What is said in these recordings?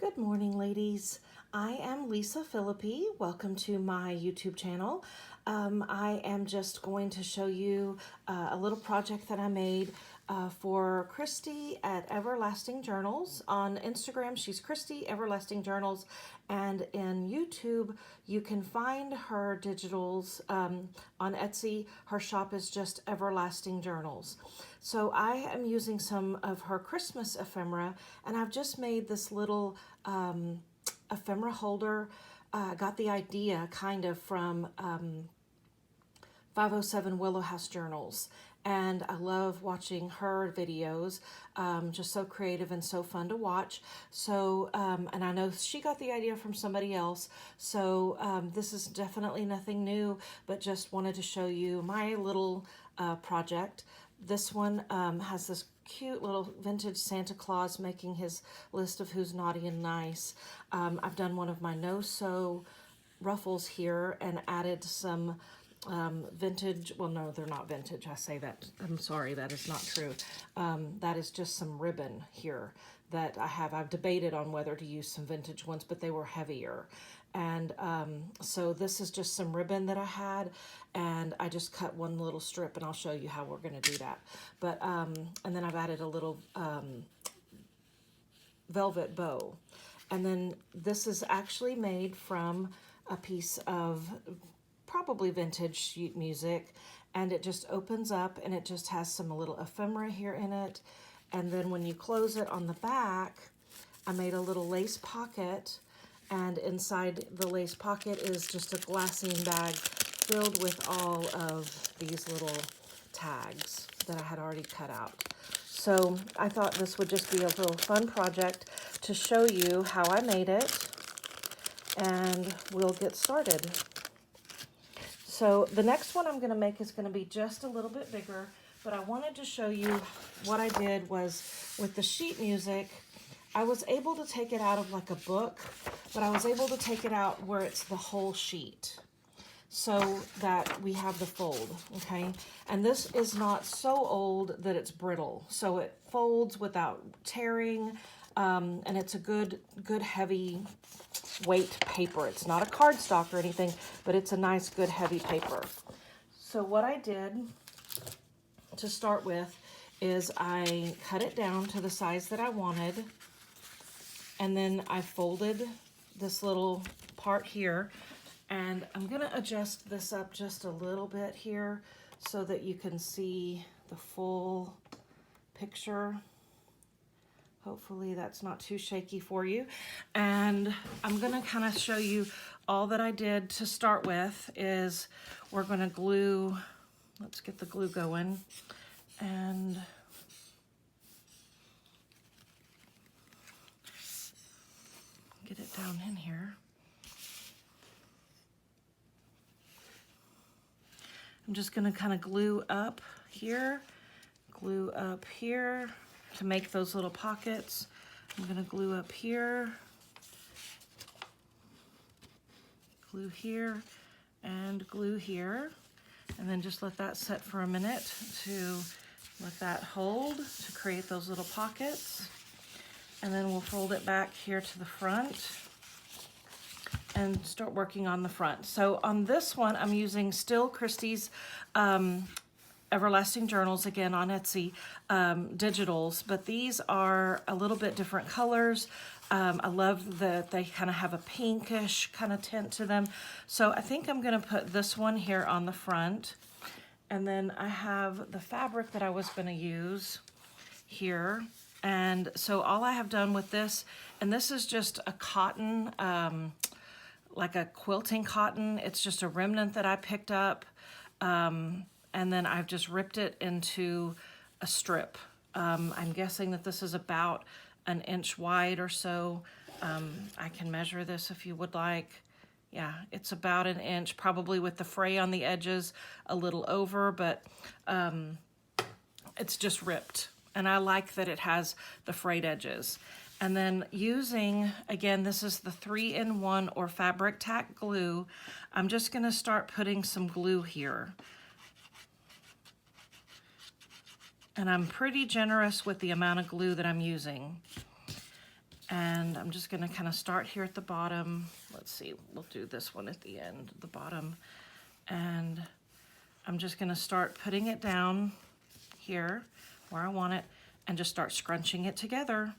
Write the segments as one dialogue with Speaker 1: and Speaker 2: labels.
Speaker 1: Good morning, ladies. I am Lisa Philippi. Welcome to my YouTube channel. I am just going to show you a little project that I made for Christy at Everlasting Journals. On Instagram, she's Christy Everlasting Journals, and in YouTube, you can find her digitals on Etsy. Her shop is just Everlasting Journals. So I am using some of her Christmas ephemera, and I've just made this little ephemera holder. I got the idea kind of from 507 Willow House Journals, and I love watching her videos, just so creative and so fun to watch. So, and I know she got the idea from somebody else, so this is definitely nothing new, but just wanted to show you my little project. This one has this cute little vintage Santa Claus making his list of who's naughty and nice. I've done one of my no-sew ruffles here and added some vintage, well, no, they're not vintage. I say that, I'm sorry, that is not true. That is just some ribbon here that I've debated on whether to use some vintage ones, but they were heavier. And so this is just some ribbon that I had, and I just cut one little strip, and I'll show you how we're going to do that. But and then I've added a little velvet bow. And then this is actually made from a piece of probably vintage sheet music, and it just opens up and it just has some little ephemera here in it. And then when you close it on the back, I made a little lace pocket, and inside the lace pocket is just a glassine bag filled with all of these little tags that I had already cut out. So I thought this would just be a little fun project to show you how I made it, and we'll get started. So the next one I'm going to make is going to be just a little bit bigger, but I wanted to show you what I did was with the sheet music. I was able to take it out of like a book, but I was able to take it out where it's the whole sheet so that we have the fold, okay? And this is not so old that it's brittle, so it folds without tearing, and it's a good heavy weight paper. It's not a cardstock or anything, but it's a nice, good, heavy paper. So what I did to start with is I cut it down to the size that I wanted, and then I folded this little part here, and I'm gonna adjust this up just a little bit here so that you can see the full picture. Hopefully that's not too shaky for you. And I'm gonna kind of show you all that I did to start with is we're gonna glue, let's get the glue going, and get it down in here. I'm just gonna kind of glue up here to make those little pockets. I'm gonna glue up here, glue here, and glue here. And then just let that set for a minute to let that hold to create those little pockets. And then we'll fold it back here to the front and start working on the front. So on this one, I'm using still Christie's Everlasting Journals, again on Etsy, digitals, but these are a little bit different colors. I love that they kind of have a pinkish kind of tint to them. So I think I'm gonna put this one here on the front. And then I have the fabric that I was gonna use here. And so all I have done with this, and this is just a cotton, like a quilting cotton. It's just a remnant that I picked up. And then I've just ripped it into a strip. I'm guessing that this is about an inch wide or so. I can measure this if you would like. Yeah, it's about an inch, probably with the fray on the edges a little over, but it's just ripped. And I like that it has the frayed edges. And then using, again, this is the 3-in-1 or fabric tack glue. I'm just gonna start putting some glue here. And I'm pretty generous with the amount of glue that I'm using. And I'm just gonna kind of start here at the bottom. Let's see, we'll do this one at the end, the bottom. And I'm just gonna start putting it down here where I want it and just start scrunching it together.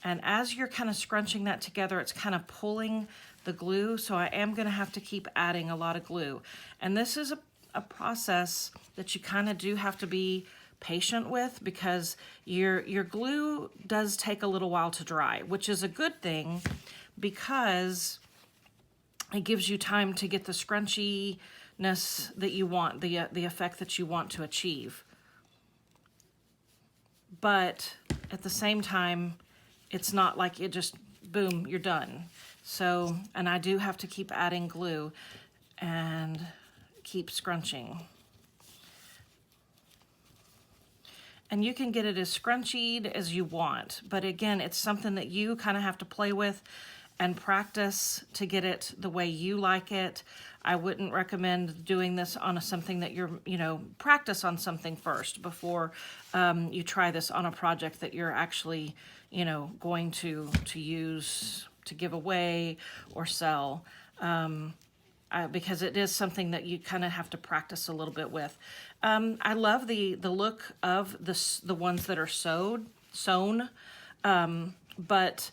Speaker 1: And as you're kind of scrunching that together, it's kind of pulling the glue. So I am gonna have to keep adding a lot of glue. And this is a process that you kind of do have to be patient with, because your glue does take a little while to dry, which is a good thing because it gives you time to get the scrunchiness that you want, the effect that you want to achieve. But at the same time, it's not like it just, boom, you're done. So, and I do have to keep adding glue and keep scrunching. And you can get it as scrunchied as you want, but again, it's something that you kind of have to play with and practice to get it the way you like it. I wouldn't recommend doing this on something that you're, practice on something first before you try this on a project that you're actually, going to use to give away or sell. Because it is something that you kind of have to practice a little bit with. I love the look of the ones that are sewn, but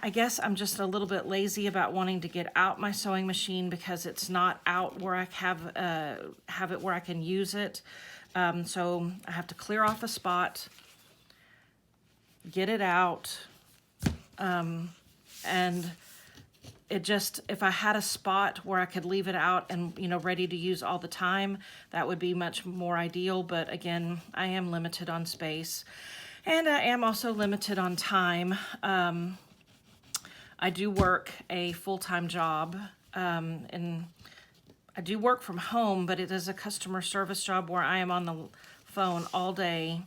Speaker 1: I guess I'm just a little bit lazy about wanting to get out my sewing machine because it's not out where I have it where I can use it. So I have to clear off a spot, get it out, and it just, if I had a spot where I could leave it out and, ready to use all the time, that would be much more ideal. But again, I am limited on space, and I am also limited on time. I do work a full-time job, and I do work from home, but it is a customer service job where I am on the phone all day,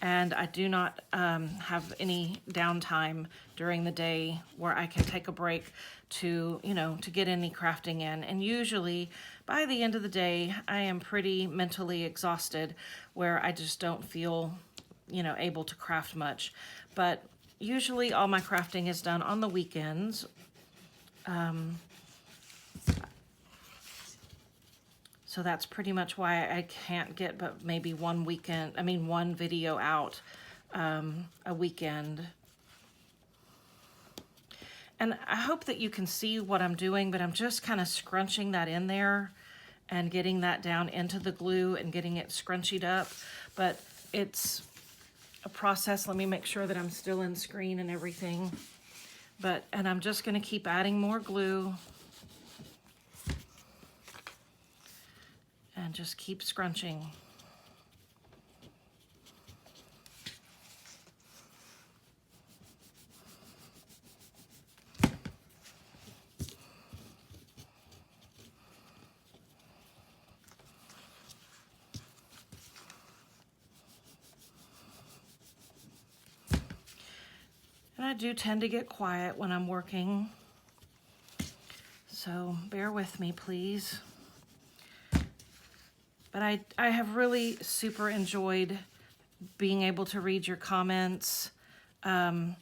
Speaker 1: and I do not have any downtime during the day where I can take a break to, to get any crafting in. And usually by the end of the day, I am pretty mentally exhausted where I just don't feel, able to craft much. But usually all my crafting is done on the weekends. So that's pretty much why I can't get but maybe one video out a weekend. And I hope that you can see what I'm doing, but I'm just kind of scrunching that in there and getting that down into the glue and getting it scrunchied up. But it's a process. Let me make sure that I'm still in screen and everything. And I'm just going to keep adding more glue and just keep scrunching. And I do tend to get quiet when I'm working, so bear with me, please. But I have really super enjoyed being able to read your comments. I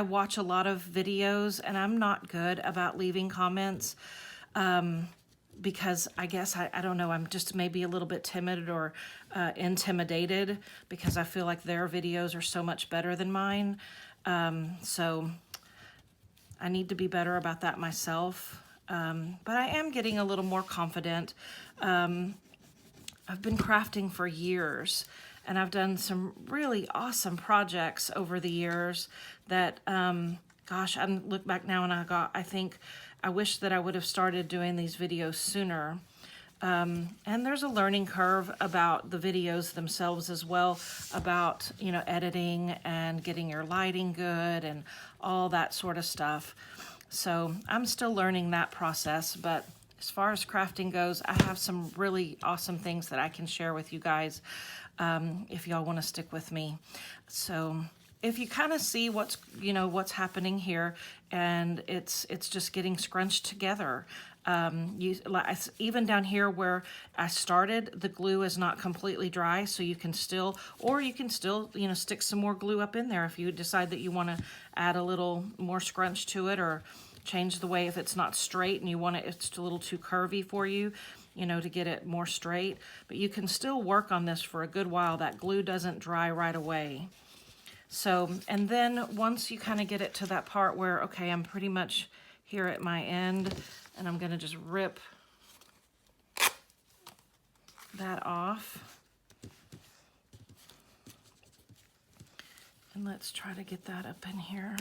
Speaker 1: watch a lot of videos, and I'm not good about leaving comments because I guess, I don't know, I'm just maybe a little bit timid or intimidated because I feel like their videos are so much better than mine. So I need to be better about that myself. But I am getting a little more confident. I've been crafting for years, and I've done some really awesome projects over the years that, gosh, I look back now and I think I wish that I would have started doing these videos sooner. And there's a learning curve about the videos themselves as well, about, editing and getting your lighting good and all that sort of stuff. So I'm still learning that process, but as far as crafting goes, I have some really awesome things that I can share with you guys if y'all want to stick with me. So if you kind of see what's happening here, and it's just getting scrunched together. Even down here where I started, the glue is not completely dry, so you can still, you know, stick some more glue up in there if you decide that you want to add a little more scrunch to it, or change the way if it's not straight and you want it's a little too curvy for you, you know, to get it more straight. But you can still work on this for a good while. That glue doesn't dry right away. So, and then once you kind of get it to that part where, okay, I'm pretty much here at my end, and I'm going to just rip that off. And let's try to get that up in here.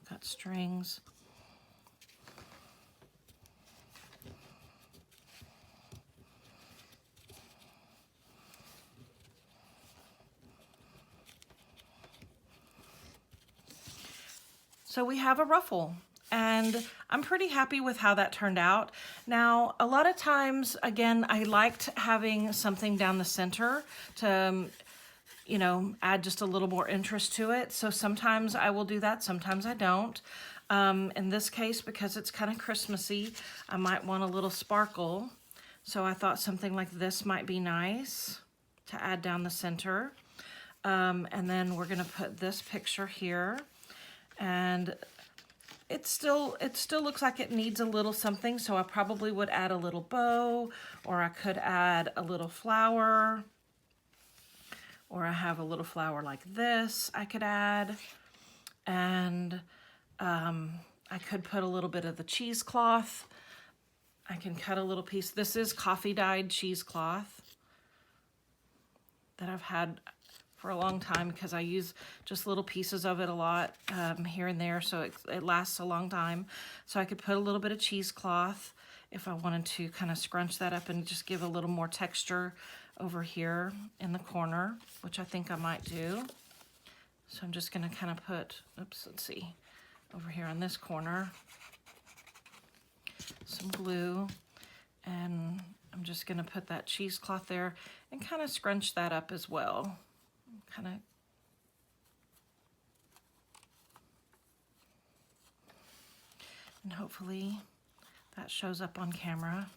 Speaker 1: Got strings. So we have a ruffle, and I'm pretty happy with how that turned out. Now, a lot of times, again, I liked having something down the center to, you know, add just a little more interest to it. So sometimes I will do that, sometimes I don't. In this case, because it's kind of Christmassy, I might want a little sparkle. So I thought something like this might be nice to add down the center. And then we're gonna put this picture here. And it still looks like it needs a little something, so I probably would add a little bow, or I could add a little flower, or I have a little flower like this I could add, and I could put a little bit of the cheesecloth. I can cut a little piece. This is coffee dyed cheesecloth that I've had for a long time because I use just little pieces of it a lot here and there, so it lasts a long time. So I could put a little bit of cheesecloth if I wanted to kind of scrunch that up and just give a little more texture over here in the corner, which I think I might do. So I'm just going to kind of put, oops, let's see, over here on this corner, some glue, and I'm just going to put that cheesecloth there and kind of scrunch that up as well. Kind of and hopefully that shows up on camera.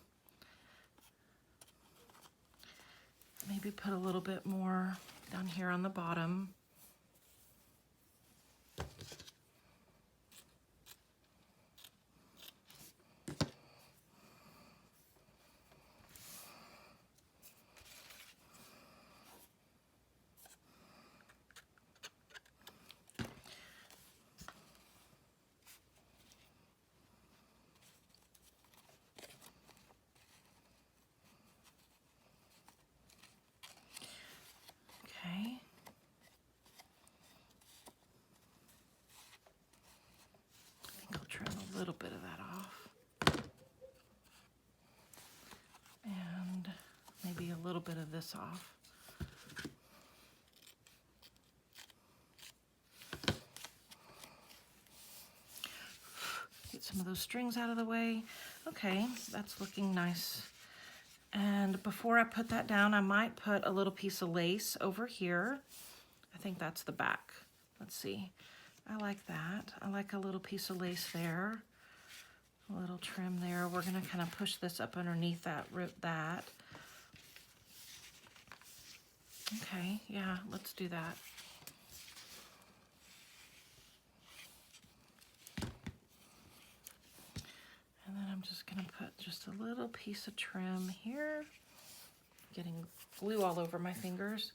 Speaker 1: Maybe put a little bit more down here on the bottom. Little bit of that off, and maybe a little bit of this off. Get some of those strings out of the way. Okay, that's looking nice. And before I put that down, I might put a little piece of lace over here. I think that's the back. Let's see. I like that. I like a little piece of lace there. A little trim there. We're going to kind of push this up underneath that, rip that. Okay, yeah, let's do that. And then I'm just going to put just a little piece of trim here. Getting glue all over my fingers.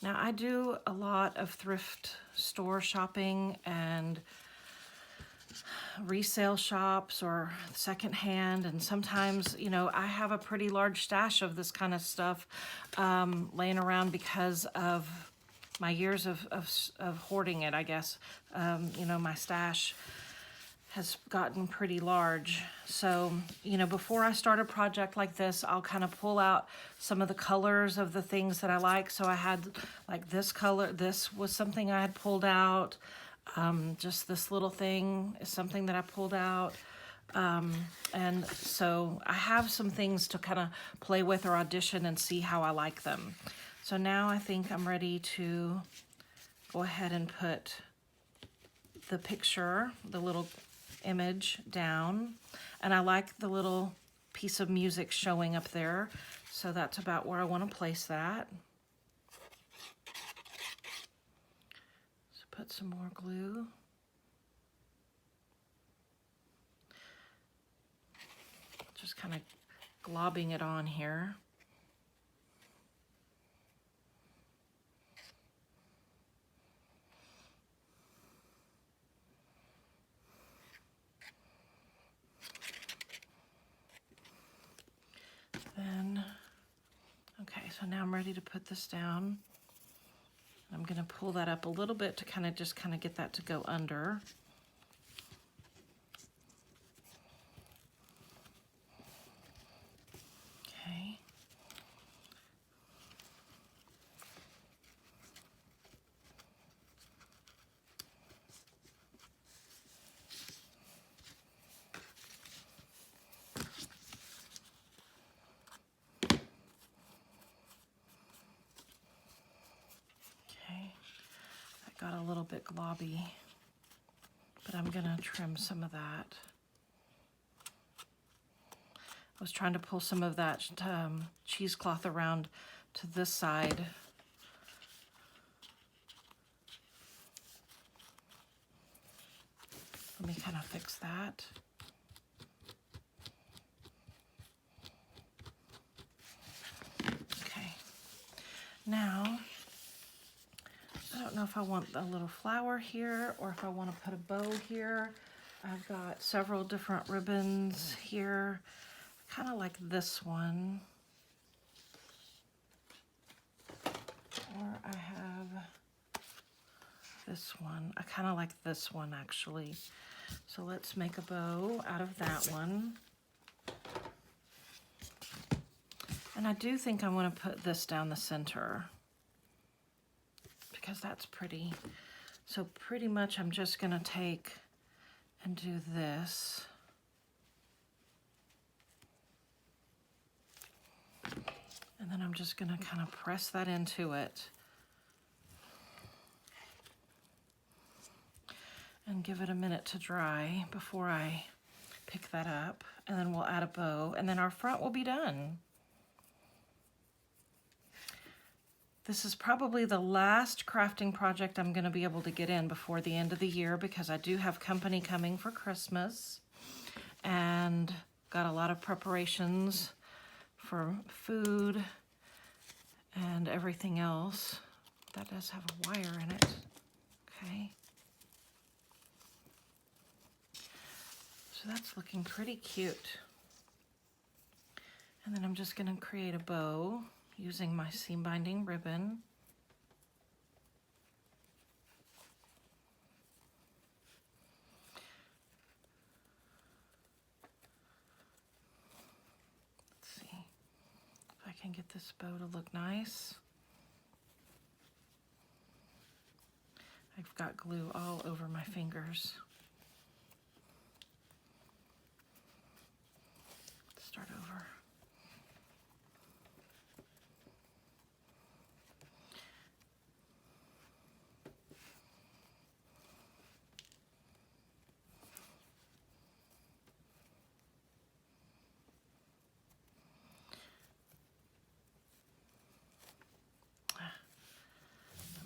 Speaker 1: Now, I do a lot of thrift store shopping and resale shops or secondhand, and sometimes, you know, I have a pretty large stash of this kind of stuff laying around because of my years of hoarding it, I guess. You know, my stash has gotten pretty large. So, you know, before I start a project like this, I'll kind of pull out some of the colors of the things that I like. So I had like this color, this was something I had pulled out. Just this little thing is something that I pulled out. And so I have some things to kind of play with or audition and see how I like them. So now I think I'm ready to go ahead and put the picture, the little image down. And I like the little piece of music showing up there. So that's about where I want to place that. So put some more glue. Just kind of globbing it on here. Then, okay, so now I'm ready to put this down. I'm going to pull that up a little bit to kind of get that to go under. Okay. Got a little bit globby, but I'm gonna trim some of that. I was trying to pull some of that cheesecloth around to this side. Let me kind of fix that. Okay, now I don't know if I want a little flower here or if I want to put a bow here. I've got several different ribbons here. Kind of like this one. Or I have this one. I kind of like this one actually. So let's make a bow out of that one. And I do think I want to put this down the center, because that's pretty. So pretty much I'm just gonna take and do this. And then I'm just gonna kind of press that into it. And give it a minute to dry before I pick that up. And then we'll add a bow, and then our front will be done. This is probably the last crafting project I'm going to be able to get in before the end of the year, because I do have company coming for Christmas and got a lot of preparations for food and everything else. That does have a wire in it. Okay. So that's looking pretty cute. And then I'm just going to create a bow using my seam binding ribbon. Let's see if I can get this bow to look nice. I've got glue all over my fingers. Let's start over.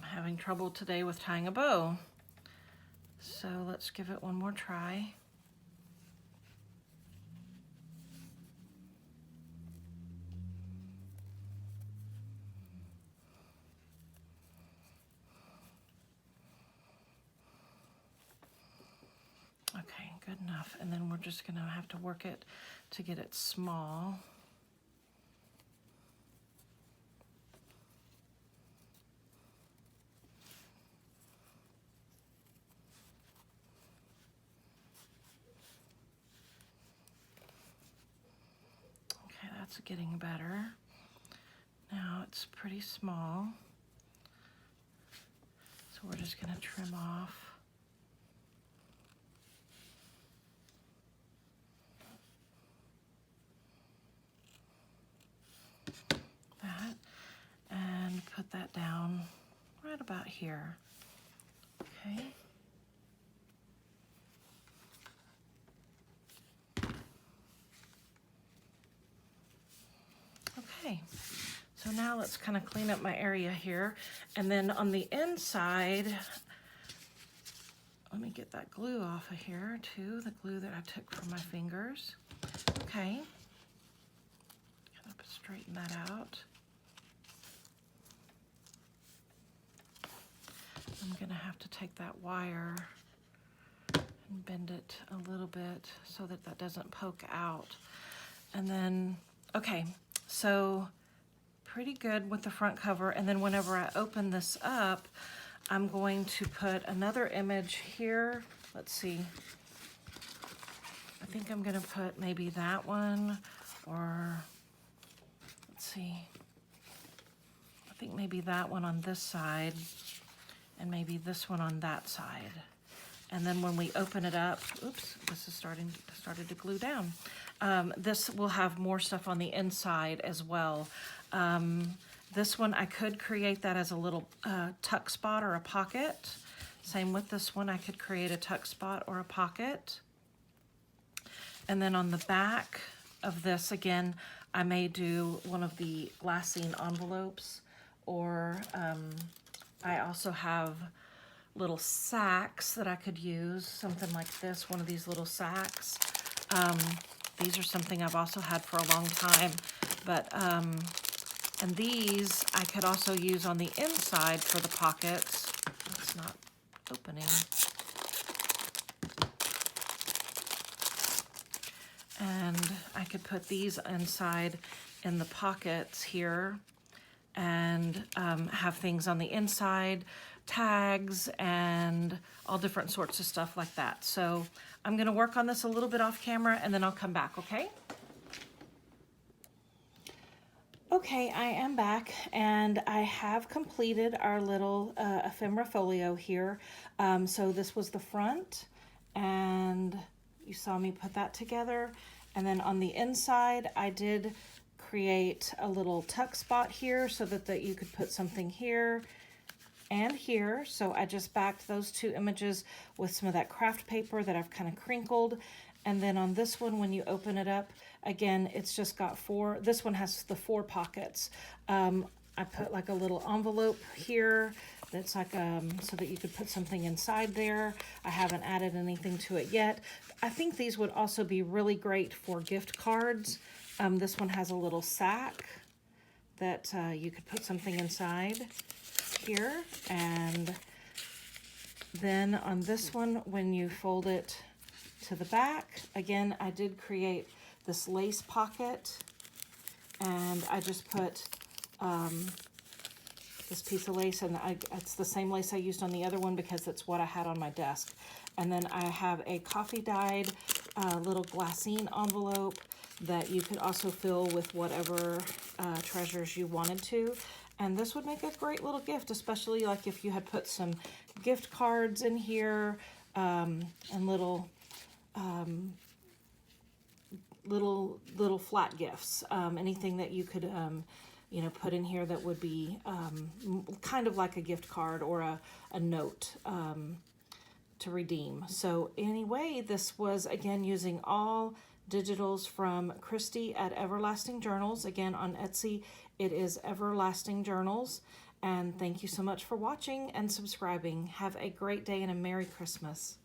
Speaker 1: Having trouble today with tying a bow. So let's give it one more try. Okay, good enough. And then we're just gonna have to work it to get it small. That's getting better. Now it's pretty small. So we're just going to trim off. here. Okay. Okay, so now let's kind of clean up my area here. And then on the inside, let me get that glue off of here too, the glue that I took from my fingers. Okay, kind of straighten that out. I'm gonna have to take that wire and bend it a little bit so that that doesn't poke out. And then, okay, so pretty good with the front cover. And then whenever I open this up, I'm going to put another image here. Let's see. I think I'm gonna put maybe that one, or let's see. I think maybe that one on this side and maybe this one on that side. And then when we open it up, oops, this is started to glue down. This will have more stuff on the inside as well. This one, I could create that as a little tuck spot or a pocket. Same with this one, I could create a tuck spot or a pocket. And then on the back of this, again, I may do one of the glassine envelopes, or I also have little sacks that I could use, something like this, one of these little sacks. These are something I've also had for a long time, but, and these I could also use on the inside for the pockets. It's not opening. And I could put these inside in the pockets here and have things on the inside, tags and all different sorts of stuff like that. So I'm gonna work on this a little bit off camera and then I'll come back, okay? Okay, I am back and I have completed our little ephemera folio here. So this was the front and you saw me put that together. And then on the inside, I did create a little tuck spot here so that you could put something here and here. So I just backed those two images with some of that craft paper that I've kind of crinkled. And then on this one, when you open it up, again, it's just got this one has the 4 pockets. I put like a little envelope here that's like, so that you could put something inside there. I haven't added anything to it yet. I think these would also be really great for gift cards. This one has a little sack that you could put something inside here. And then on this one, when you fold it to the back, again, I did create this lace pocket and I just put this piece of lace, and it's the same lace I used on the other one because it's what I had on my desk. And then I have a coffee dyed little glassine envelope that you could also fill with whatever treasures you wanted to. And this would make a great little gift, especially like if you had put some gift cards in here and little flat gifts. Anything that you could you know, put in here that would be kind of like a gift card or a note to redeem. So anyway, this was again using all digitals from Christy at Everlasting Journals. Again, on Etsy, it is Everlasting Journals. And thank you so much for watching and subscribing. Have a great day and a Merry Christmas.